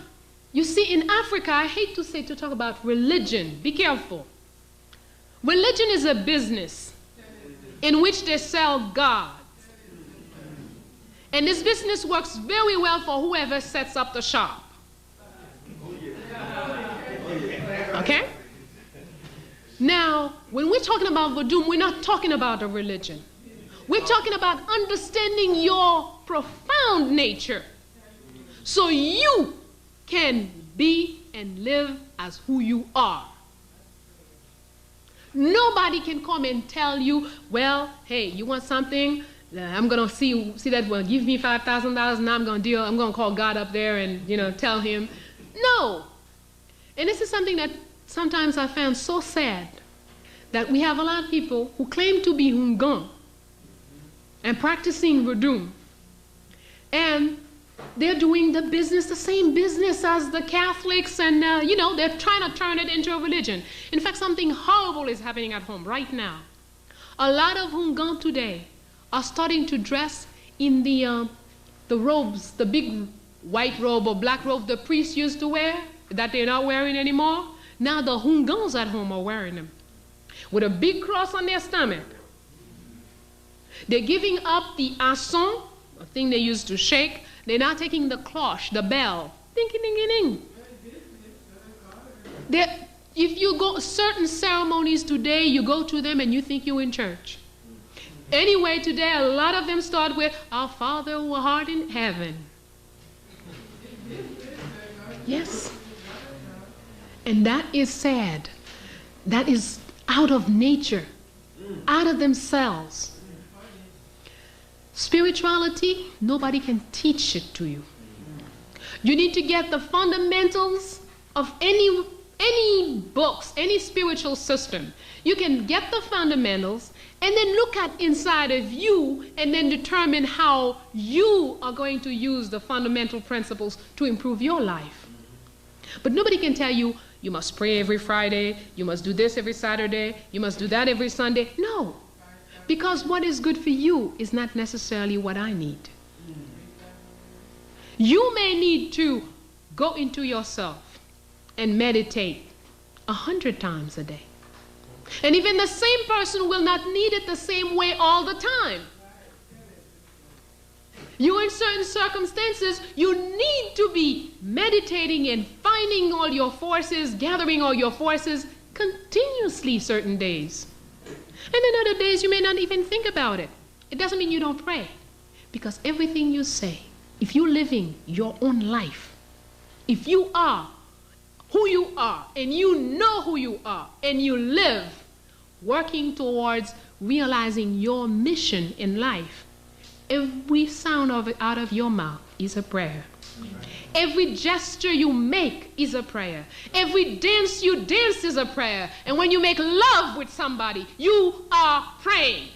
S2: you see, in Africa, I hate to talk about religion. Be careful. Religion is a business in which they sell gods. And this business works very well for whoever sets up the shop. Okay? Now, when we're talking about Vodou, we're not talking about a religion. We're talking about understanding your profound nature so you can be and live as who you are. Nobody can come and tell you, well, hey, you want something? I'm going to see that, well, give me $5,000, now I'm going to call God up there and, tell him. No. And this is something that sometimes I found so sad, that we have a lot of people who claim to be Hungan and practicing Vodou. And They're doing the business, the same business as the Catholics, and they're trying to turn it into a religion. In fact, something horrible is happening at home right now. A lot of Hungans today are starting to dress in the robes, the big white robe or black robe the priests used to wear, that they're not wearing anymore. Now the Hungans at home are wearing them with a big cross on their stomach. They're giving up the asson, a thing they used to shake. They're not taking the cloche, the bell. Ding, ding, ding, ding. If you go certain ceremonies today, you go to them and you think you're in church. Anyway, today a lot of them start with, "Our Father who art in heaven." Yes. And that is sad. That is out of nature, out of themselves. Spirituality, nobody can teach it to you. You need to get the fundamentals of any books, any spiritual system. You can get the fundamentals and then look at inside of you and then determine how you are going to use the fundamental principles to improve your life. But nobody can tell you, you must pray every Friday, you must do this every Saturday, you must do that every Sunday. No, because what is good for you is not necessarily what I need. You may need to go into yourself and meditate 100 times a day. And even the same person will not need it the same way all the time. You, in certain circumstances, you need to be meditating and finding all your forces, gathering all your forces continuously certain days. And then other days you may not even think about it. It doesn't mean you don't pray. Because everything you say, if you're living your own life, if you are who you are, and you know who you are, and you live working towards realizing your mission in life, every sound of it out of your mouth is a prayer. Every gesture you make is a prayer. Every dance you dance is a prayer. And when you make love with somebody, you are praying.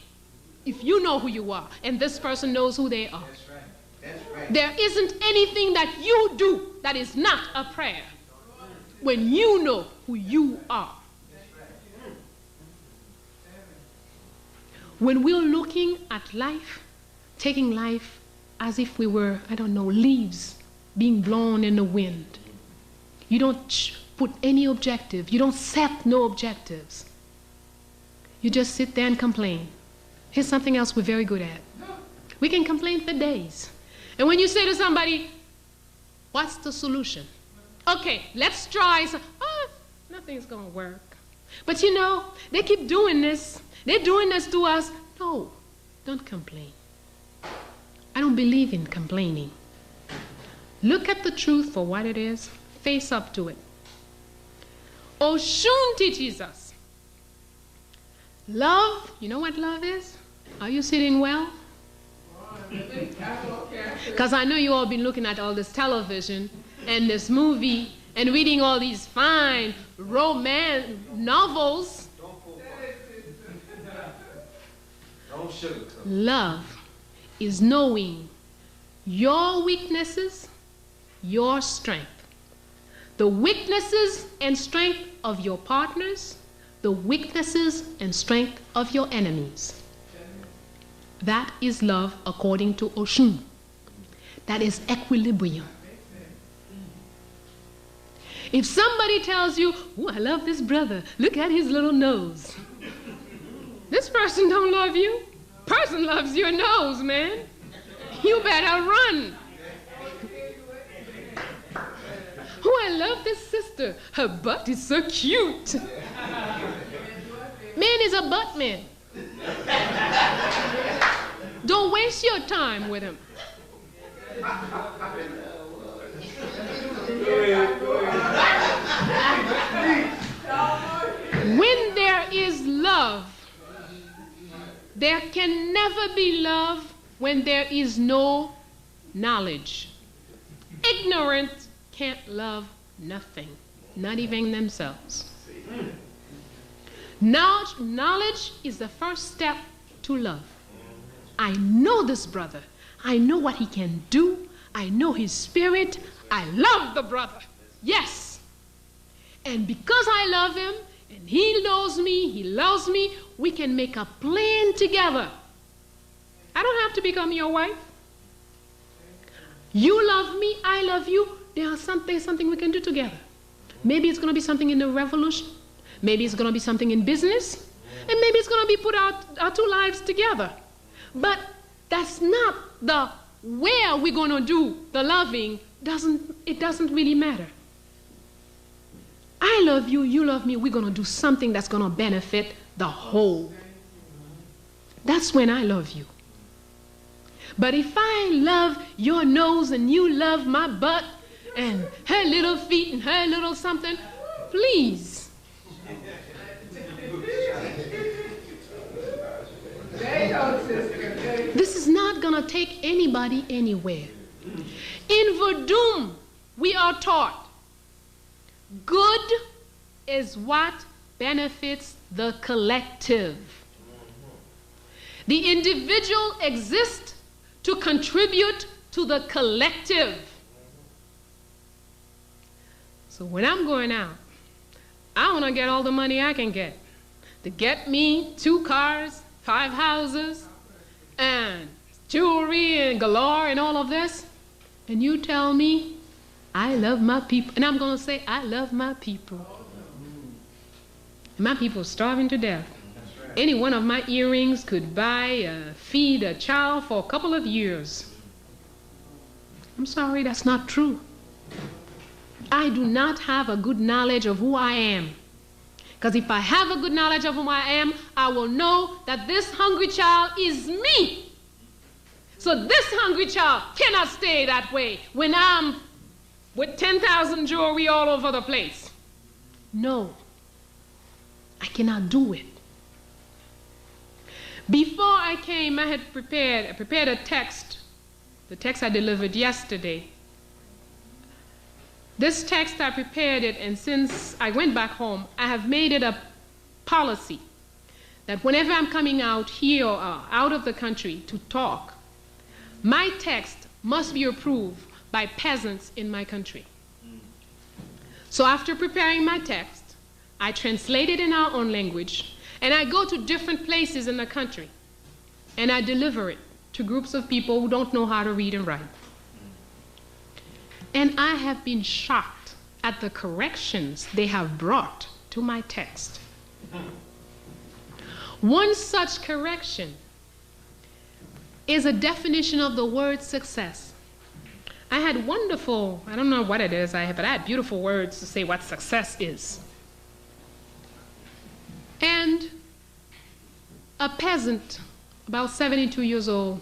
S2: If you know who you are, and this person knows who they are.
S3: That's right. That's right.
S2: There isn't anything that you do that is not a prayer. When you know who you are. When we're looking at life, taking life as if we were, I don't know, leaves being blown in the wind. You don't put any objective. You don't set no objectives. You just sit there and complain. Here's something else we're very good at. We can complain for days. And when you say to somebody, what's the solution? Okay, let's try. Nothing's going to work. But you know, they keep doing this. They're doing this to us. No, don't complain. I don't believe in complaining. Look at the truth for what it is. Face up to it. Oshun teaches us. Love, you know what love is? Are you sitting well? Because I know you all been looking at all this television and this movie and reading all these fine romance novels.
S3: Don't sugarcoat.
S2: Love is knowing your weaknesses, your strength. The weaknesses and strength of your partners, the weaknesses and strength of your enemies. That is love according to Oshun. That is equilibrium. If somebody tells you, "Oh, I love this brother. Look at his little nose." This person don't love you. Person loves your nose, man. You better run. "Oh, I love this sister. Her butt is so cute." Man is a butt man. Don't waste your time with him. When there is love, there can never be love when there is no knowledge. Ignorant can't love nothing, not even themselves. Knowledge is the first step to love. I know this brother. I know what he can do. I know his spirit. I love the brother. Yes. And because I love him, and he knows me, he loves me, we can make a plan together. I don't have to become your wife. You love me, I love you. There's something we can do together. Maybe it's going to be something in the revolution. Maybe it's going to be something in business. And maybe it's going to be put our two lives together. But that's not the where we're going to do the loving. It doesn't really matter. I love you, you love me. We're going to do something that's going to benefit the whole. That's when I love you. But if I love your nose and you love my butt and her little feet and her little something, please. This is not going to take anybody anywhere. In Verdun, we are taught good is what benefits the collective. The individual exists to contribute to the collective. So when I'm going out, I want to get all the money I can get to get me 2 cars, 5 houses, and jewelry and galore and all of this. And you tell me, I love my people. And I'm going to say, I love my people. And my people are starving to death. Any one of my earrings could feed a child for a couple of years. I'm sorry, that's not true. I do not have a good knowledge of who I am. Because if I have a good knowledge of who I am, I will know that this hungry child is me. So this hungry child cannot stay that way when I'm with 10,000 jewelry all over the place. No, I cannot do it. Before I came, I had prepared a text, the text I delivered yesterday. This text, I prepared it, and since I went back home, I have made it a policy that whenever I'm coming out here or out of the country to talk, my text must be approved by peasants in my country. So after preparing my text, I translate it in our own language, and I go to different places in the country, and I deliver it to groups of people who don't know how to read and write. And I have been shocked at the corrections they have brought to my text. One such correction is a definition of the word success. I had wonderful, I don't know what it is, but I had beautiful words to say what success is. And a peasant, about 72 years old,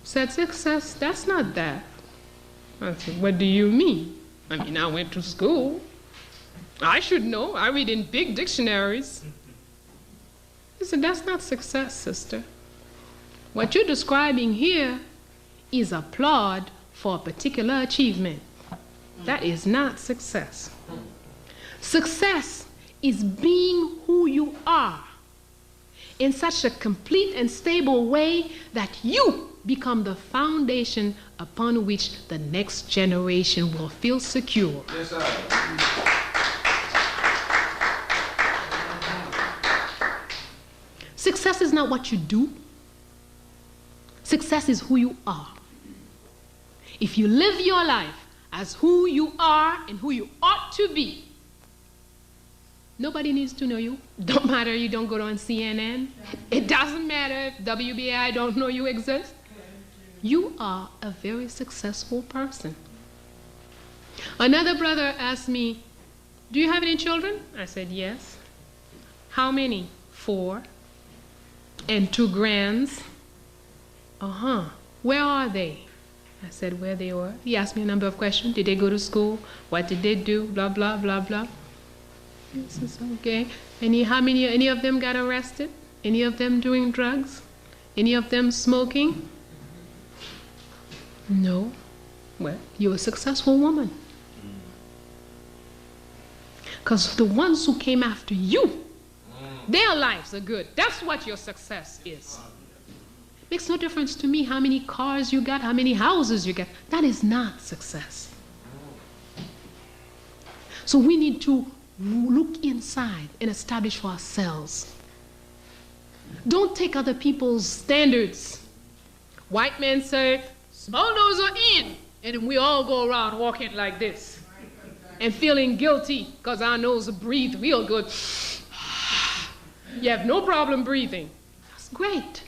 S2: said, success, that's not that. I said, what do you mean? I mean, I went to school. I should know. I read in big dictionaries. He said, that's not success, sister. What you're describing here is applaud for a particular achievement. That is not success. Success is being who you are in such a complete and stable way that you become the foundation upon which the next generation will feel secure.
S3: Yes, sir.
S2: Success is not what you do. Success is who you are. If you live your life as who you are and who you ought to be, nobody needs to know you. Don't matter you don't go on CNN. It doesn't matter if WBI don't know you exist. You are a very successful person. Another brother asked me, do you have any children? I said, yes. How many? 4. And 2 grands. Where are they? I said where they were. He asked me a number of questions. Did they go to school? What did they do? Blah, blah, blah, blah. This is okay. Any of them got arrested? Any of them doing drugs? Any of them smoking? No. Well, you're a successful woman. Because the ones who came after you, their lives are good. That's what your success is. Makes no difference to me how many cars you got, how many houses you got. That is not success. So we need to look inside and establish for ourselves. Don't take other people's standards. White men say, small nose are in, and we all go around walking like this and feeling guilty because our nose breathe real good. You have no problem breathing. That's great.